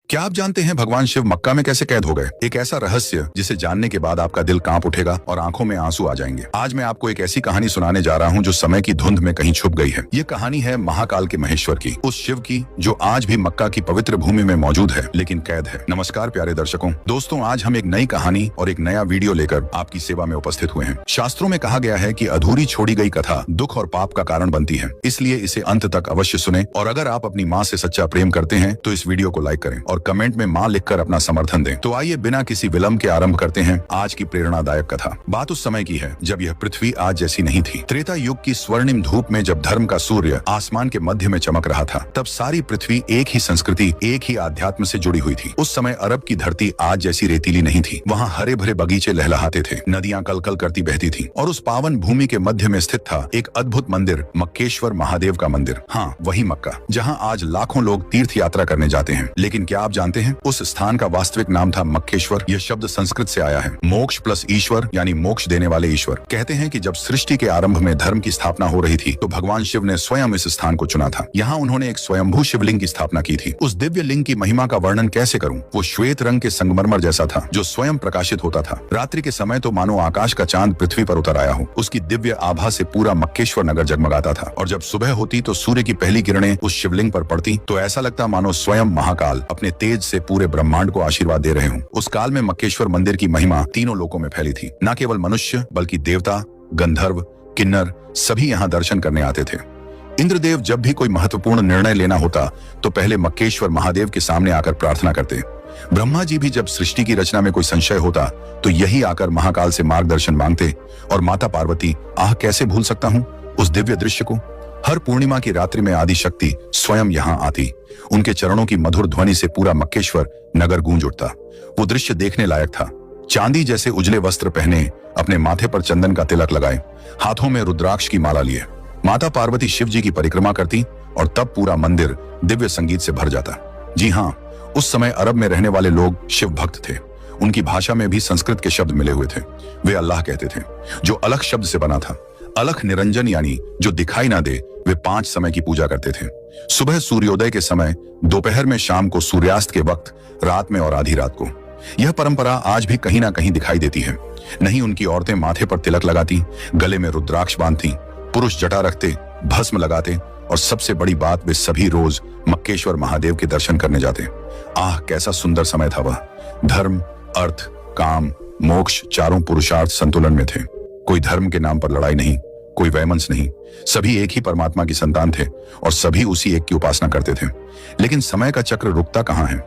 क्या आप जानते हैं भगवान शिव मक्का में कैसे कैद हो गए? एक ऐसा रहस्य जिसे जानने के बाद आपका दिल कांप उठेगा और आंखों में आंसू आ जाएंगे। आज मैं आपको एक ऐसी कहानी सुनाने जा रहा हूं जो समय की धुंध में कहीं छुप गई है। ये कहानी है महाकाल के महेश्वर की, उस शिव की जो आज भी मक्का की पवित्र भूमि में मौजूद है लेकिन कैद है। नमस्कार प्यारे दर्शकों, दोस्तों आज हम एक नई कहानी और एक नया वीडियो लेकर आपकी सेवा में उपस्थित हुए हैं। शास्त्रों में कहा गया है कि अधूरी छोड़ी गई कथा दुख और पाप का कारण बनती है, इसलिए इसे अंत तक अवश्य सुने। और अगर आप अपनी माँ से सच्चा प्रेम करते हैं तो इस वीडियो को लाइक करें और कमेंट में माँ लिखकर अपना समर्थन दें। तो आइए बिना किसी विलंब के आरंभ करते हैं आज की प्रेरणादायक कथा। बात उस समय की है जब यह पृथ्वी आज जैसी नहीं थी। त्रेता युग की स्वर्णिम धूप में जब धर्म का सूर्य आसमान के मध्य में चमक रहा था, तब सारी पृथ्वी एक ही संस्कृति, एक ही आध्यात्म से जुड़ी हुई थी। उस समय अरब की धरती आज जैसी रेतीली नहीं थी। वहाँ हरे भरे बगीचे लहलहाते थे, नदियां कलकल करती बहती थी और उस पावन भूमि के मध्य में स्थित था एक अद्भुत मंदिर, मक्केश्वर महादेव का मंदिर। हाँ, वही मक्का जहाँ आज लाखों लोग तीर्थ यात्रा करने जाते हैं। लेकिन क्या आप जानते हैं उस स्थान का वास्तविक नाम था मक्केश्वर। यह शब्द संस्कृत से आया है, मोक्ष प्लस ईश्वर यानी मोक्ष देने वाले ईश्वर। कहते हैं कि जब सृष्टि के आरंभ में धर्म की स्थापना हो रही थी तो भगवान शिव ने स्वयं इस स्थान को चुना था। यहाँ उन्होंने एक स्वयंभू शिवलिंग की स्थापना की थी। उस दिव्य लिंग की महिमा का वर्णन कैसे करूं? वो श्वेत रंग के संगमरमर जैसा था जो स्वयं प्रकाशित होता था। रात्रि के समय तो मानो आकाश का चांद पृथ्वी पर उतर आया हो। उसकी दिव्य आभा से पूरा मक्केश्वर नगर जगमगाता था और जब सुबह होती तो सूर्य की पहली किरणें उस शिवलिंग पर पड़ती तो ऐसा लगता मानो स्वयं महाकाल अपने तेज से पूरे ब्रह्मांड को आशीर्वाद दे रहे हों। उस काल में मक्केश्वर मंदिर की महिमा तीनों लोकों में फैली थी। न केवल मनुष्य बल्कि देवता, गंधर्व, किन्नर सभी यहाँ दर्शन करने आते थे। इंद्रदेव जब भी कोई महत्वपूर्ण निर्णय लेना होता तो पहले मक्केश्वर महादेव के सामने आकर प्रार्थना करते। ब्रह्मा जी भी जब सृष्टि की रचना में कोई संशय होता तो यही आकर महाकाल से मार्गदर्शन मांगते। और माता पार्वती, कैसे भूल सकता हूँ उस दिव्य दृश्य को। हर पूर्णिमा की रात्रि में आदि शक्ति स्वयं यहाँ आती। उनके चरणों की मधुर ध्वनि से पूरा मक्केश्वर नगर गूंज उठता। वो दृश्य देखने लायक था। चांदी जैसे उजले वस्त्र पहने, अपने माथे पर चंदन का तिलक लगाए, हाथों में रुद्राक्ष की माला लिए माता पार्वती शिव जी की परिक्रमा करती और तब पूरा मंदिर दिव्य संगीत से भर जाता। जी हाँ, उस समय अरब में रहने वाले लोग शिव भक्त थे। उनकी भाषा में भी संस्कृत के शब्द मिले हुए थे। वे अल्लाह कहते थे जो अलख शब्द से बना था। अलख निरंजन यानी जो दिखाई ना दे। वे 5 समय की पूजा करते थे, सुबह सूर्योदय के समय, दोपहर में, शाम को सूर्यास्त के वक्त, रात में और आधी रात को। यह परंपरा आज भी कहीं ना कहीं दिखाई देती है। नहीं उनकी औरतें माथे पर तिलक लगाती, गले में रुद्राक्ष बांधती, पुरुष जटा रखते, भस्म लगाते और सबसे बड़ी बात, वे सभी रोज मक्केश्वर महादेव के दर्शन करने जाते। कैसा सुंदर समय था वह। धर्म, अर्थ, काम, मोक्ष चारों पुरुषार्थ संतुलन में थे। कोई धर्म के नाम पर लड़ाई नहीं, कोई वैमनस्य नहीं। सभी एक ही परमात्मा की संतान थे और सभी उसी एक की उपासना करते थे। लेकिन समय का चक्र रुकता कहाँ है।